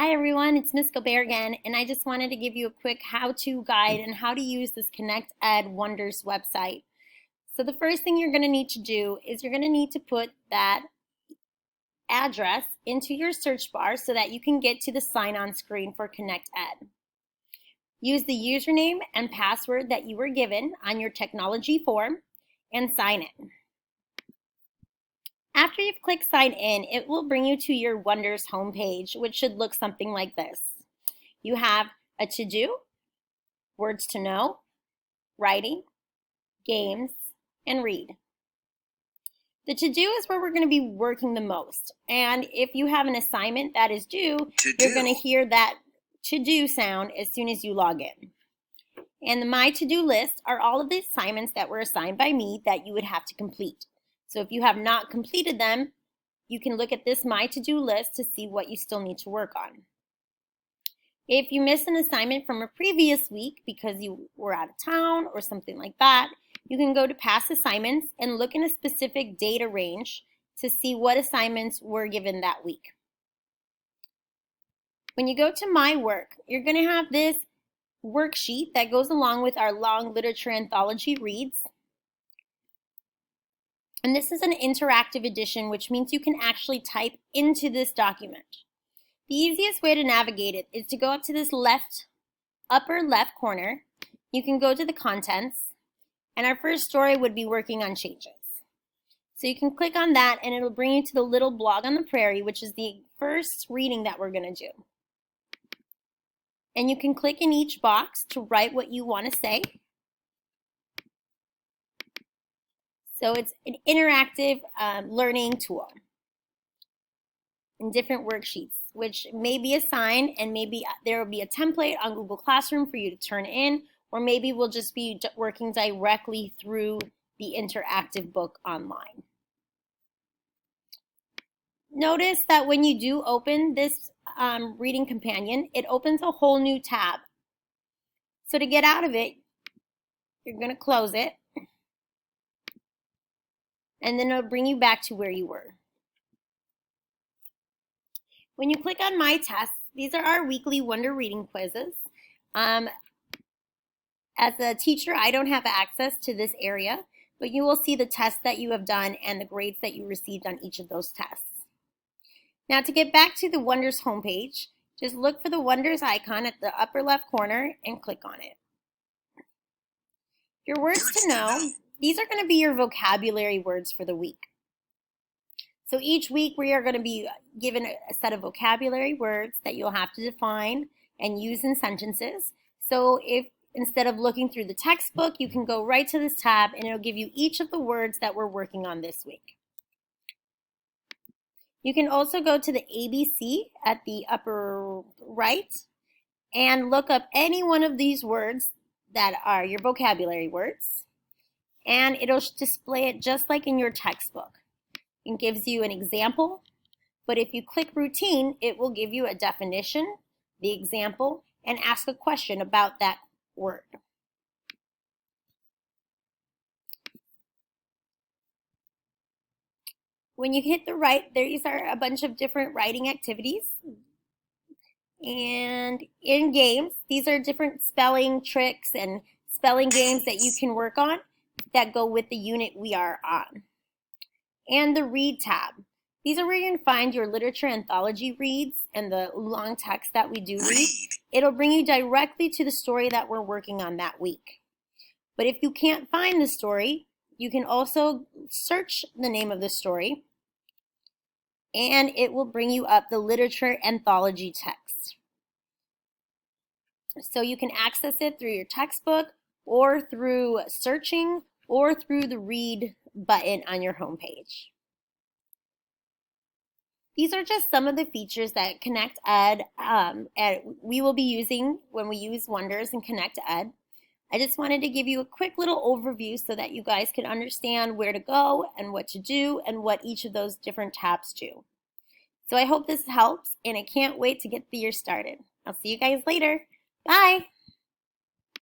Hi everyone, it's Miss Gobert again, and I just wanted to give you a quick how-to guide on how to use this Connect Ed Wonders website. So the first thing you're going to need to do is you're going to need to put that address into your search bar so that you can get to the sign-on screen for Connect Ed. Use the username and password that you were given on your technology form and sign in. After you've clicked sign in, it will bring you to your Wonders homepage, which should look something like this. You have a to-do, words to know, writing, games, and read. The to-do is where we're going to be working the most. And if you have an assignment that is due, you're going to hear that to-do sound as soon as you log in. And the My To-Do list are all of the assignments that were assigned by me that you would have to complete. So if you have not completed them, you can look at this My To-Do list to see what you still need to work on. If you miss an assignment from a previous week because you were out of town or something like that, you can go to past assignments and look in a specific data range to see what assignments were given that week. When you go to My Work, you're going to have this worksheet that goes along with our long literature anthology reads. And this is an interactive edition, which means you can actually type into this document. The easiest way to navigate it is to go up to this upper left corner. You can go to the contents, and our first story would be working on changes. So you can click on that, and it'll bring you to the little blog on the prairie, which is the first reading that we're going to do. And you can click in each box to write what you want to say. So it's an interactive learning tool in different worksheets, which may be assigned, and maybe there will be a template on Google Classroom for you to turn in, or maybe we'll just be working directly through the interactive book online. Notice that when you do open this reading companion, it opens a whole new tab. So to get out of it, you're going to close it, and then it'll bring you back to where you were. When you click on My Tests, these are our weekly Wonder Reading quizzes. As a teacher, I don't have access to this area, but you will see the tests that you have done and the grades that you received on each of those tests. Now to get back to the Wonders homepage, just look for the Wonders icon at the upper left corner and click on it. Your words to know, these are going to be your vocabulary words for the week. So each week we are going to be given a set of vocabulary words that you'll have to define and use in sentences. So if instead of looking through the textbook, you can go right to this tab and it'll give you each of the words that we're working on this week. You can also go to the ABC at the upper right and look up any one of these words that are your vocabulary words, and it'll display it just like in your textbook. It gives you an example, but if you click routine, it will give you a definition, the example, and ask a question about that word. When you hit the right, these are a bunch of different writing activities. And in games, these are different spelling tricks and spelling games that you can work on that go with the unit we are on. And the Read tab. These are where you can find your literature anthology reads and the long text that we do read. It'll bring you directly to the story that we're working on that week. But if you can't find the story, you can also search the name of the story, and it will bring you up the literature anthology text. So you can access it through your textbook or through searching or through the Read button on your homepage. These are just some of the features that Connect Ed we will be using when we use Wonders and Connect Ed. I just wanted to give you a quick little overview so that you guys can understand where to go and what to do and what each of those different tabs do. So I hope this helps, and I can't wait to get the year started. I'll see you guys later. Bye!